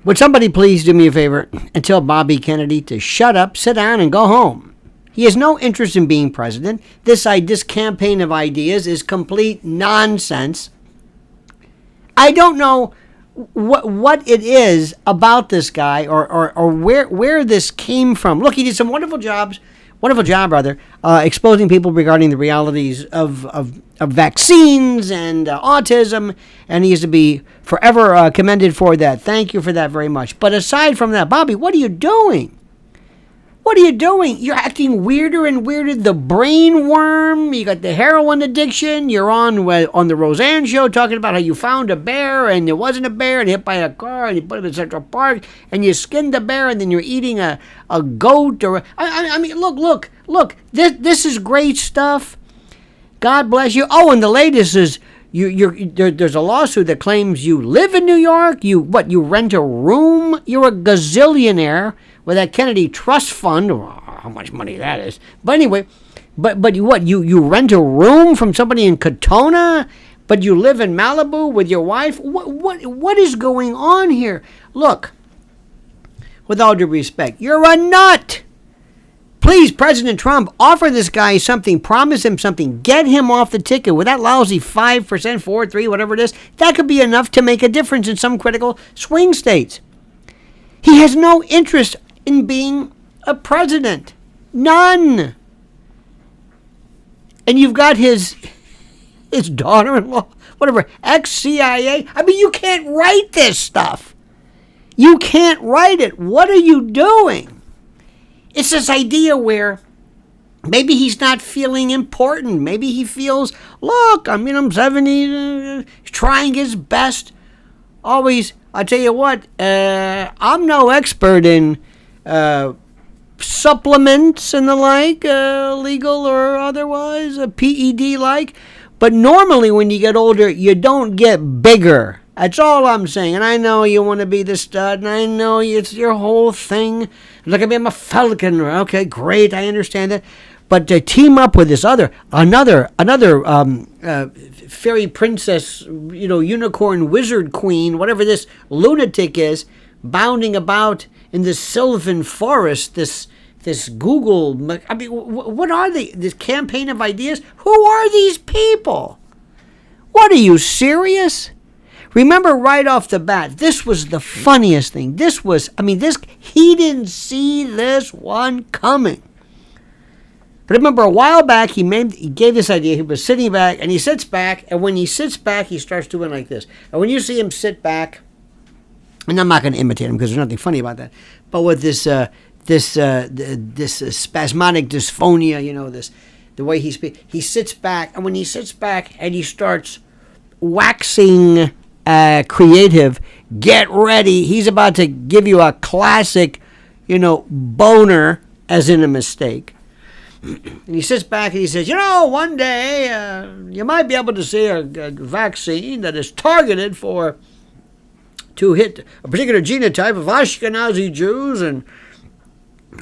Would somebody please do me a favor and tell Bobby Kennedy to shut up, sit down, and go home? He has no interest in being president. This campaign of ideas is complete nonsense. I don't know what it is about this guy or where this came from. Look, he did some wonderful job exposing people regarding the realities of vaccines and autism, and he is to be forever commended for that. Thank you for that very much. But aside from that, Bobby, what are you doing? What are you doing? You're acting weirder and weirder. The brain worm. You got the heroin addiction. You're on the Roseanne show talking about how you found a bear and it wasn't a bear and hit by a car and you put it in Central Park and you skinned the bear and then you're eating a goat or I mean look. This is great stuff. God bless you. Oh, and the latest is there's a lawsuit that claims you live in New York. You rent a room? You're a gazillionaire with that Kennedy Trust Fund, or how much money that is. But anyway, you rent a room from somebody in Katona, but you live in Malibu with your wife? What is going on here? Look, with all due respect, you're a nut. Please, President Trump, offer this guy something, promise him something, get him off the ticket with that lousy 5%, 4, 3, whatever it is. That could be enough to make a difference in some critical swing states. He has no interest in being a president. None. And you've got his daughter-in-law, whatever, ex-CIA. I mean, you can't write this stuff. You can't write it. What are you doing? It's this idea where maybe he's not feeling important. Maybe he feels, look, I'm 70, trying his best. Always, I tell you what, I'm no expert in supplements and the like, legal or otherwise, PED-like. But normally when you get older, you don't get bigger. That's all I'm saying. And I know you want to be the stud, and I know it's your whole thing. Look at me, I'm a falcon. Okay, great, I understand that. But to team up with this another fairy princess, unicorn wizard queen, whatever this lunatic is, bounding about in this sylvan forest, this Google, I mean, what are they? This campaign of ideas? Who are these people? What, are you serious? Remember right off the bat, this was the funniest thing. He didn't see this one coming. But remember a while back, he gave this idea. He was sitting back, and he sits back, and when he sits back, he starts doing like this. And when you see him sit back, and I'm not going to imitate him because there's nothing funny about that, but with this spasmodic dysphonia, the way he speaks, he sits back, and when he sits back and he starts waxing creative, get ready. He's about to give you a classic, boner, as in a mistake. And he sits back and he says, one day you might be able to see a vaccine that is targeted to hit a particular genotype of Ashkenazi Jews and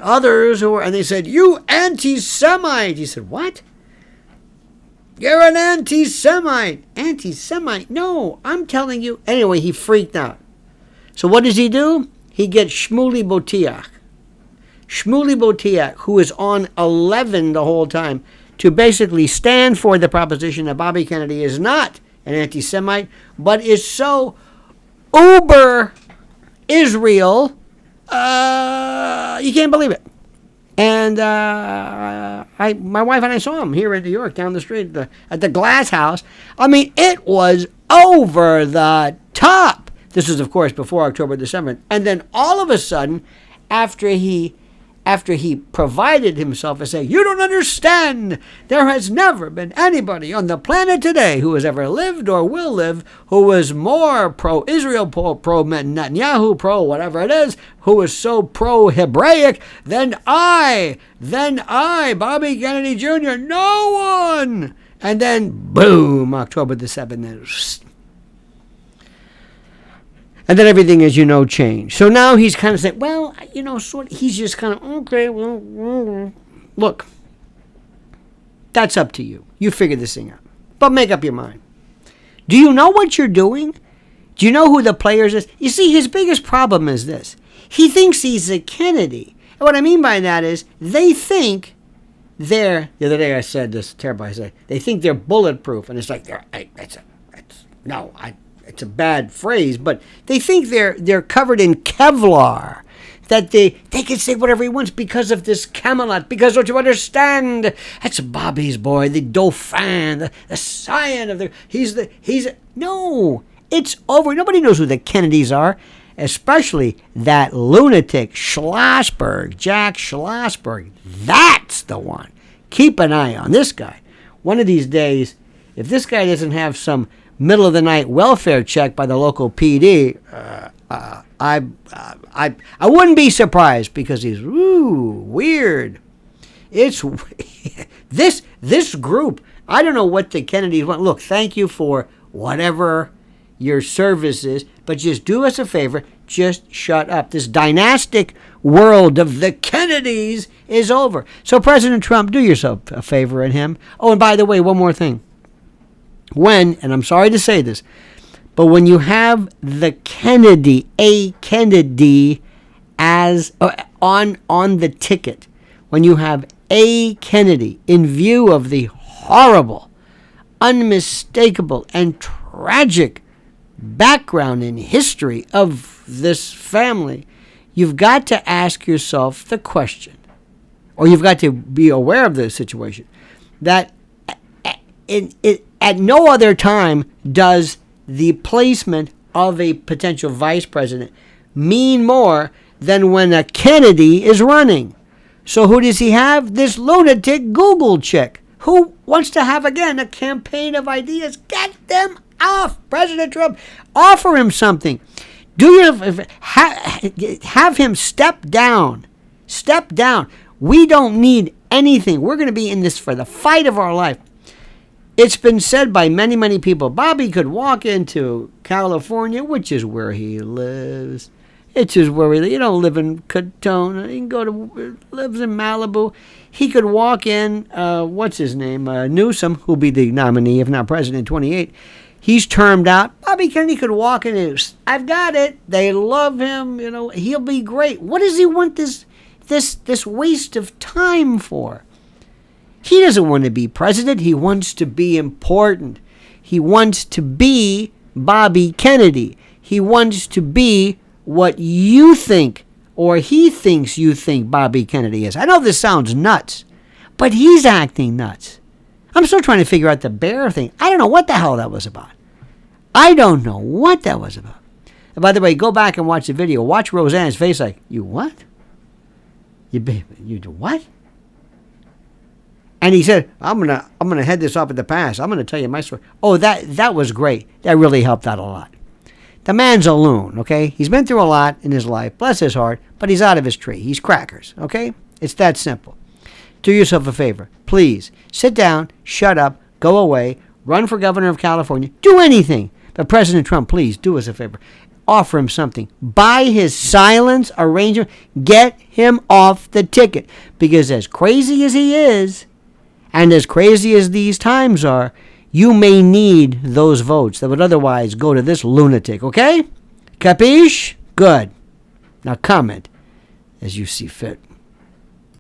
others and they said, you anti-Semite. He said, what? You're an anti-Semite. Anti-Semite? No, I'm telling you. Anyway, he freaked out. So what does he do? He gets Shmuley Boteach, who is on 11 the whole time, to basically stand for the proposition that Bobby Kennedy is not an anti-Semite, but is so uber Israel, you can't believe it. And my wife and I saw him here in New York, down the street at the Glass House. I mean, it was over the top. This was, of course, before October the 7th. And then all of a sudden, after he provided himself as saying, you don't understand, there has never been anybody on the planet today who has ever lived or will live who was more pro-Israel, pro-Netanyahu, pro-whatever it is, who is so pro-Hebraic than I, Bobby Kennedy Jr., no one. And then, boom, October the 7th. And then everything, as you know, changed. So now he's kind of saying, well, he's just kind of, okay, well, look, that's up to you. You figure this thing out. But make up your mind. Do you know what you're doing? Do you know who the players is? You see, his biggest problem is this. He thinks he's a Kennedy. And what I mean by that is they think the other day I said this, terrible, I said, they think they're bulletproof. And it's like, it's a bad phrase, but they think they're covered in Kevlar. That they can say whatever he wants because of this Camelot. Because don't you understand? That's Bobby's boy, the Dauphin, the scion of no, it's over. Nobody knows who the Kennedys are, especially that lunatic Schlossberg, Jack Schlossberg. That's the one. Keep an eye on this guy. One of these days, if this guy doesn't have some middle of the night welfare check by the local PD, I wouldn't be surprised because he's weird. It's this group. I don't know what the Kennedys want. Look, thank you for whatever your service is, but just do us a favor. Just shut up. This dynastic world of the Kennedys is over. So President Trump, do yourself a favor and him. Oh, and by the way, one more thing. And I'm sorry to say this, but when you have the Kennedy, a Kennedy, as on the ticket, when you have a Kennedy in view of the horrible, unmistakable, and tragic background and history of this family, you've got to ask yourself the question, or you've got to be aware of the situation, that at no other time does the placement of a potential vice president mean more than when a Kennedy is running. So who does he have? This lunatic Google chick who wants to have, again, a campaign of ideas. Get them off, President Trump. Offer him something. Have him step down. Step down. We don't need anything. We're going to be in this for the fight of our life. It's been said by many, many people, Bobby could walk into California, which is where he lives. It's just where he live in Katona. He can lives in Malibu. He could walk in, what's his name, Newsom, who'll be the nominee, if not president, in 28. He's termed out. Bobby Kennedy could walk in and I've got it. They love him. He'll be great. What does he want this waste of time for? He doesn't want to be president. He wants to be important. He wants to be Bobby Kennedy. He wants to be what you think, or he thinks you think Bobby Kennedy is. I know this sounds nuts, but he's acting nuts. I'm still trying to figure out the bear thing. I don't know what the hell that was about. And by the way, go back and watch the video. Watch Roseanne's face like, you what? You do what? And he said, I'm gonna head this off at the pass. I'm gonna tell you my story. Oh, that was great. That really helped out a lot. The man's a loon, okay? He's been through a lot in his life, bless his heart, but he's out of his tree. He's crackers, okay? It's that simple. Do yourself a favor. Please, sit down, shut up, go away, run for governor of California, do anything. But President Trump, please, do us a favor. Offer him something. Buy his silence, arrange him, get him off the ticket. Because as crazy as he is, and as crazy as these times are, you may need those votes that would otherwise go to this lunatic, okay? Capiche? Good. Now comment as you see fit.